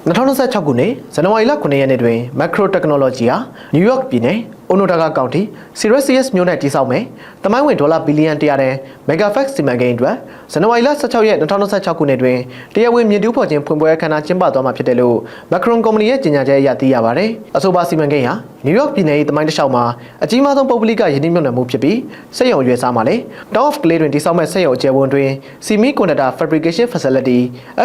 2026 ခုနှစ်ဇန်နဝါရီလ9ရက်နေ့တွင် Macro Technology ဟာ New York ပြည်နယ် Onondaga County Syracuse မြို့၌တည်ဆောက်မယ်။တမိုင်းဝင်ဒေါ်လာဘီလီယံ100တဲ့ Megafax စီမံကိန်းအတွက်ဇန်နဝါရီလ16ရက်2026ခုနှစ်တွင်တရားဝင်မြေတူးဖော်ခြင်းဖွင့်ပွဲအခမ်းအနားကျင်းပသွားမှာဖြစ်တယ်လို့ Macron Company ရဲ့ကြေညာချက်အရသိရပါတယ်။အဆိုပါစီမံကိန်းဟာ New York ပြည်နယ်၏တမိုင်းတစ်လျှောက်မှာအကြီးမားဆုံးပုဂ္ဂလိကယင်းနှိမ့်မြှုပ်နှံမှုဖြစ်ပြီးစက်ရုံအရွယ်စားမှာလေ Town of Clay တွင်တည်ဆောက်မဲ့စက်ရုံအကျယ်ဝန်းတွင် Semiconductor Fabrication Facility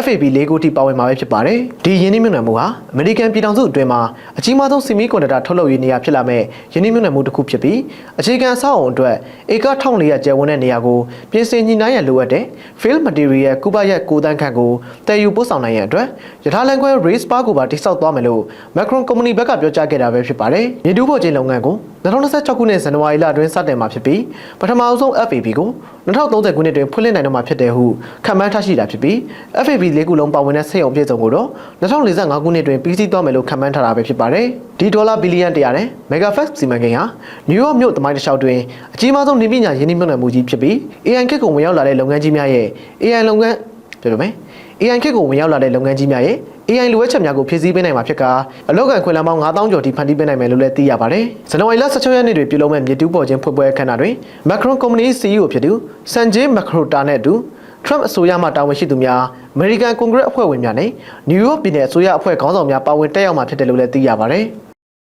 FAB ၄ခုထိပါဝင်မှာပဲဖြစ်ပါတယ်။ဒီယင်းနှိမ့်မြှုပ်နှံမှုဟာအမေရိကန်ပြည်ထောင်စုအတွင်းမှာအကြီးမားဆုံး Semiconductor ထုတ်လုပ်ရေးနေရာဖြစ်လာမဲ့ယင်းနှိမ့်မြှုပ်နှံမှုတစ်ခုဖြစ်ပြီးအခြေခံအဆောက်အုံအတွက်ဧက1400ကျယ်ဝန်းတဲ့နေရာကိုပြင်ဆင်ညှိနှိုင်းရန်လိုအပ်တဲ့ Field Material ကုပရက်9တန်းခန့်ကိုတည်ယူပို့ဆောင်နိုင်ရန်အတွက်ရထားလမ်းခွဲ Race Park ကိုပါတိစောက်သွားမယ်လို့ Macron Company ဘက်ကပြောကြားခဲ့တာပဲဖြစ်ပါတယ်။မြေတူးဖော်ခြင်းလုပ်ငန်းကို2026ခုနှစ်ဇန်နဝါရီလအတွင်းစတင်မှာဖြစ်ပြီးပထမအဆုံး FAB ကို2030ခုနှစ်တွင်ဖွင့်လှစ်နိုင်တော့မှာဖြစ်တယ်ဟုခန့်မှန်းထားရှိတာဖြစ်ပြီး FAB ၄ခုလုံးပါဝင်တဲ့စက်ရုံအပြည့်စုံကိုတော့2045ခုနှစ်တွင်ပြီးစီးသွားမယ်လို့ခန့်မှန်းထားတာပဲဖြစ်ပါတယ်။ဒီဒေါ်လာဘီလီယံ100နဲ့ Megafax စီမံကိန်းဟာ New York မြို့တမိုင်းတစ်လျှောက်တွင်အကြီးမားဆုံးနေပညာယင်းနှိမ့်မြှုပ်နှံမှုကြီးဖြစ်ပြီး AI ခေတ်ကိုဝင်ရောက်လာတဲ့လုပ်ငန်းကြီးများရဲ့ AI လုပ်ငန်းပြောမယ် AI ခေတ်ကိုဝင်ရောက်လာတဲ့လုပ်ငန်းကြီးများရဲ့ AI လိုအပ်ချက်များကိုဖြည့်ဆည်းပေးနိုင်မှာဖြစ်ကအလောက်ကန်ခွင့်လမ်းပေါင်း9000ကျော်ထိဖန်တီးပေးနိုင်မယ်လို့လည်းသိရပါတယ်။ဇန်နဝါရီလ16ရက်နေ့တွင်ပြုလုပ်မဲ့မြေတူးပေါ်ခြင်းဖွင့်ပွဲအခမ်းအနားတွင် Macron Company CEO ဖြစ်သူ Sanjay Mehrotra နဲ့အတူ Trump အစိုးရမှတာဝန်ရှိသူများ American Congress အဖွဲ့ဝင်များနဲ့ New York ပြည်နယ်အစိုးရအဖွဲ့ခေါင်းဆောင်များပါဝင်တက်ရောက်မှာဖြစ်တယ်လို့လည်းသိရပါတယ်။